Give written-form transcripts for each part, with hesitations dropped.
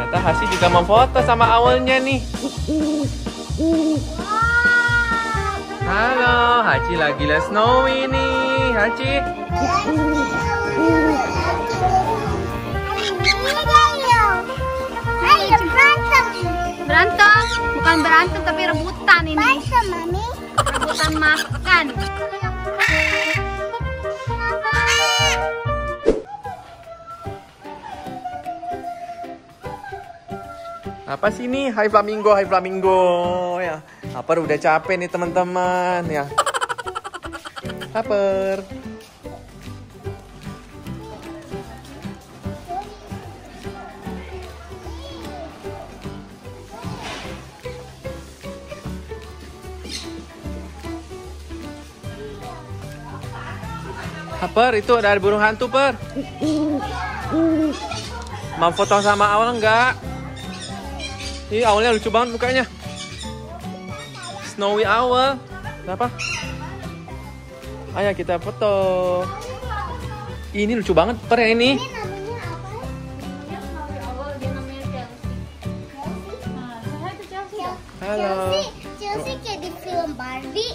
Ternyata Hachi juga mau foto sama Owlnya nih. Halo, Hachi lagi lihat Snowy nih. Hachi. Berantem, bukan berantem tapi rebutan ini. Berantem, Mami. Rebutan makan. Apa sih ini? Hai Flamingo, hai Flamingo ya. Harper udah capek nih teman-teman ya. Harper. Harper, itu ada burung hantu, Per. Mau foto sama Owl enggak? Ih, Owlnya lucu banget mukanya. Snowy Owl. Kenapa? Ayo kita foto. Ini lucu banget, Per, ya ini. Halo. Chelsea kayak di film Barbie.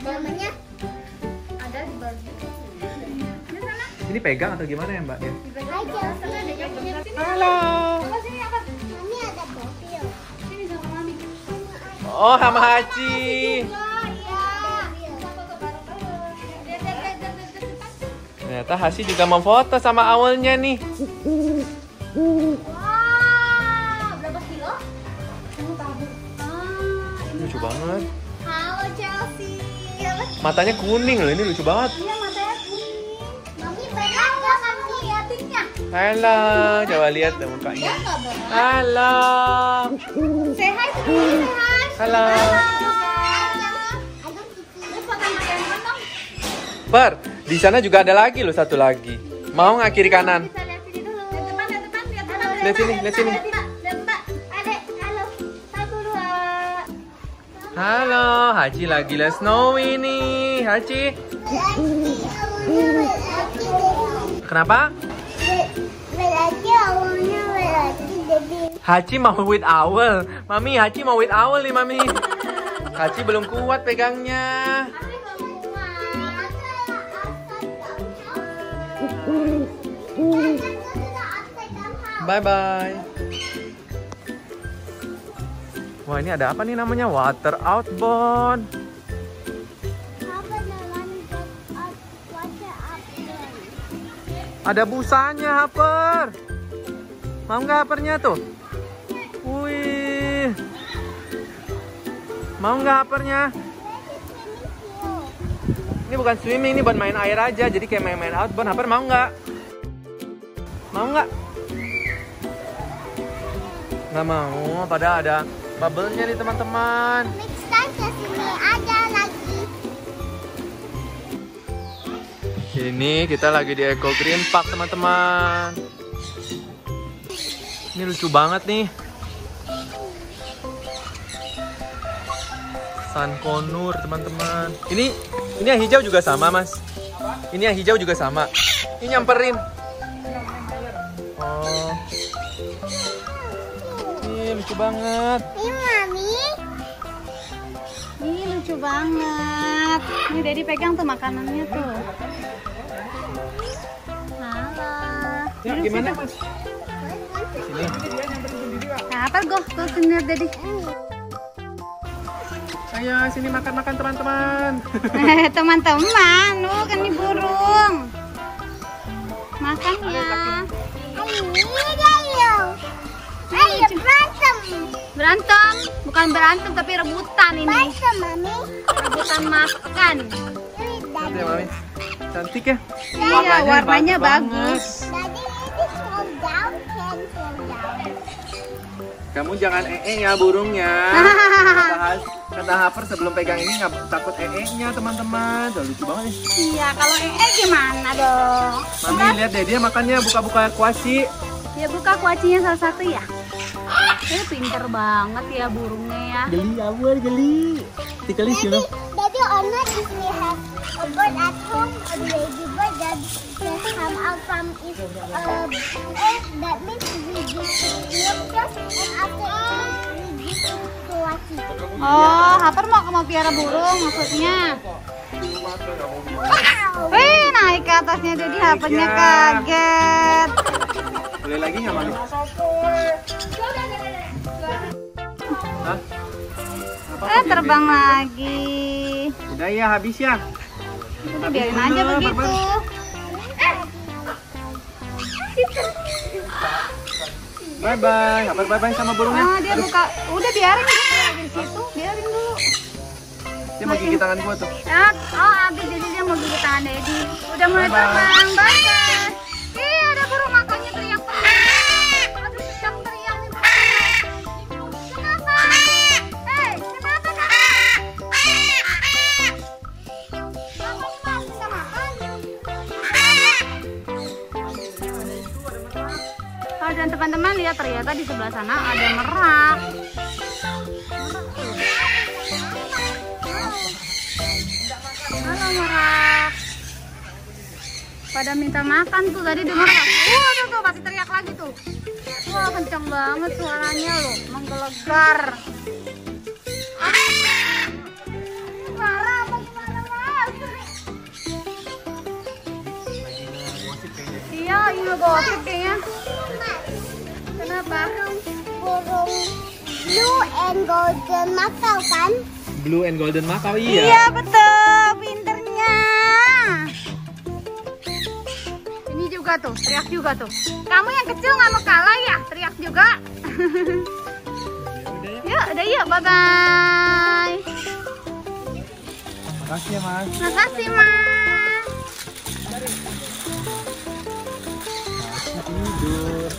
Namanya Ada di Barbie. Ini pegang atau gimana ya, Mbak? Ya? Hai Chelsea. Halo. Mami ada mobil. Oh, sama Hachi. Ternyata Hachi juga mau foto sama Owlnya nih. Wow, berapa kilo? Lucu banget. Halo Chelsea. Matanya kuning loh, ini lucu banget. Iya, matanya kuning. Mami berat nggak kamu Liatinnya. Halo, coba lihat deh mukanya. Nggak berat. Halo. Say hi sendiri, say hi. Halo. Halo. Per, di sana juga ada lagi loh, satu lagi. Mau nggak kiri kanan? Bisa lihat sini dulu. Lihat depan, lihat depan, lihat depan. Lihat sini, lihat sini. Lihat Mbak. Adek, halo. 1, 2. Halo, Hachi lagi lihat Snowy nih. Hachi. Kenapa? Berarti awalnya berarti jadi. Hachi mau with owl. Mami, Hachi mau with owl nih, Mami. Hachi belum kuat pegangnya. Bye-bye. Wah, ini ada apa nih namanya? Water outbound. Apa namanya? Water outbound. Ada busanya, Harper. Mau nggak Harpernya tuh? Wih. Mau nggak Harpernya? Ini bukan swimming, ini buat main air aja. Jadi kayak main-main outbound. Harper mau nggak? Mau nggak? Nggak mau, padahal ada bubble-nya nih teman-teman. Next time ke sini ada lagi. Ini kita lagi di Eco Green Park teman-teman. Ini lucu banget nih. Sun Conure teman-teman. Ini yang hijau juga sama, Mas. Ini yang hijau juga sama. Ini nyamperin. Oh. Ini lucu banget. Ini Mami. Ini lucu banget. Ini Daddy pegang tuh makanannya tuh. Halo. Ya, gimana, Mas? Sini. Nah, apa tuh sini Daddy. Ayo sini makan-makan teman-teman. Teman-teman, kan ini burung. Makan ya. Ayo berantem. Berantem, bukan berantem tapi rebutan ini. Berantem, Mami. Rebutan makan. Lihat ya, Mami. Cantik ya? Iya, warnanya bagus. Tadi ini slow down, can slow down. Kamu jangan ya burungnya. Kata Harper sebelum pegang ini nggak takut nya teman-teman. Tuh, lucu banget nih. Iya, kalau gimana dong? Mami lihat deh dia makannya buka-buka kuaci. Ya buka kuacinya salah satu ya. Pinter banget ya burungnya ya. Geli, awal geli. Tikalis, you know. Daddy or not, if we have a bird at home, a baby bird that just come out from its egg, that means we give milk just Oh, Harper mau piara burung maksudnya. Wih, naik ke atasnya jadi Harpernya kaget. Boleh lagi nggak Mami? Hah? Terbang lagi. Udah ya, habis ya. Udah biarin aja begitu. Bye bye, Harper bye bye sama burungnya. Oh, dia buka. Udah biarin di situ, biarin dulu. Dia mau gigit tangan gua tuh. Oh, habis jadi dia mau gigit tangan Daddy. Udah mulai terbang. Bye bye. Ih, ada burung makanya teriak-teriak. Aduh, sedang teriak nih. Kenapa? Kenapa Kak? Apa bisa makan? Oh, dan teman-teman lihat ternyata di sebelah sana ada merak. Halo merak. Pada minta makan tuh tadi dengar nggak? Tuh pasti teriak lagi tuh. Wah, kencang banget suaranya loh, menggelegar. Marah apa gimana Mas? Iya, ini gosip kayaknya. Kenapa? Burung blue and golden macau kan? Blue and golden macau, iya. Iya betul, pinternya. Ini juga tuh, teriak juga tuh. Kamu yang kecil nggak mau kalah ya, teriak juga. Yuk, udah yuk, bye bye. Makasih ya Mas. Makasih Mas. Tidur.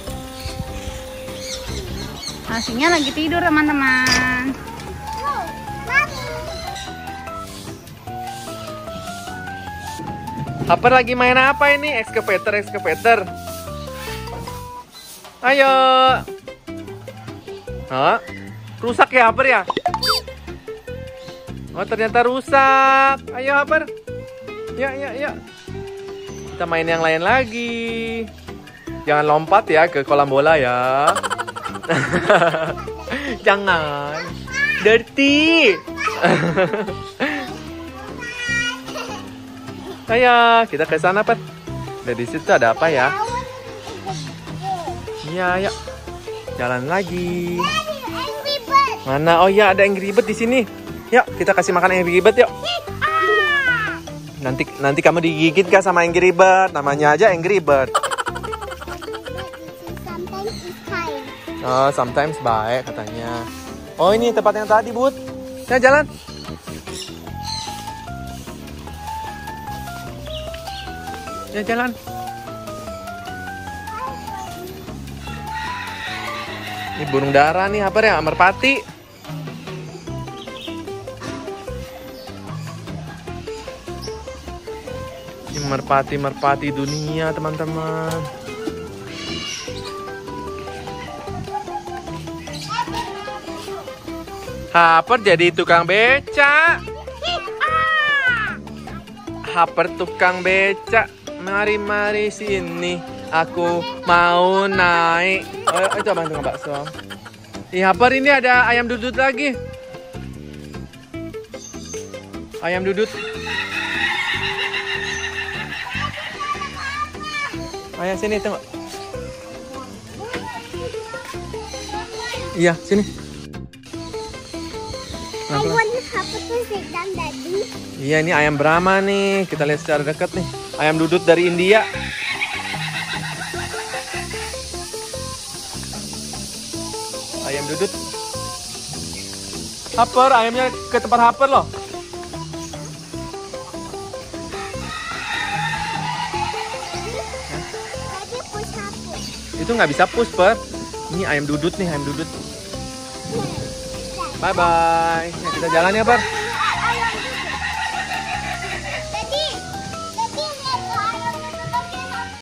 Asinya lagi tidur teman-teman. Harper lagi main apa ini? Excavator. Ayo. Hah? Rusak ya Harper ya? Oh ternyata rusak. Ayo Harper. Ya. Kita main yang lain lagi. Jangan lompat ya ke kolam bola ya. Jangan. Dirty. Ayo, kita ke sana, Pat. Dari situ ada apa ya? Iya, ayo. Jalan lagi. Mana? Oh iya, ada Angry Bird di sini. Yuk, kita kasih makan Angry Bird yuk. Nanti kamu digigit gak sama Angry Bird? Namanya aja Angry Bird. Oh, sometimes baik katanya. Oh, ini tempat yang tadi, Bud. Ya, jalan. Ya, jalan. Ini burung dara nih, apa ya? Merpati. Ini merpati dunia, teman-teman. Harper jadi tukang beca. Harper tukang beca. Mari sini. Aku mau naik. Oh, coba tukang bakso. Harper ini ada ayam dudut lagi. Ayam dudut. Ayah sini tengok. Iya, sini. Iya, ini ayam Brahma nih. Kita lihat secara dekat nih. Ayam dudut dari India. Ayam dudut. Harper, ayamnya ke tempat Harper loh. Itu nggak bisa push, Per. Ini ayam dudut nih, ayam dudut. Bye-bye. Ya, kita jalan ya, Per.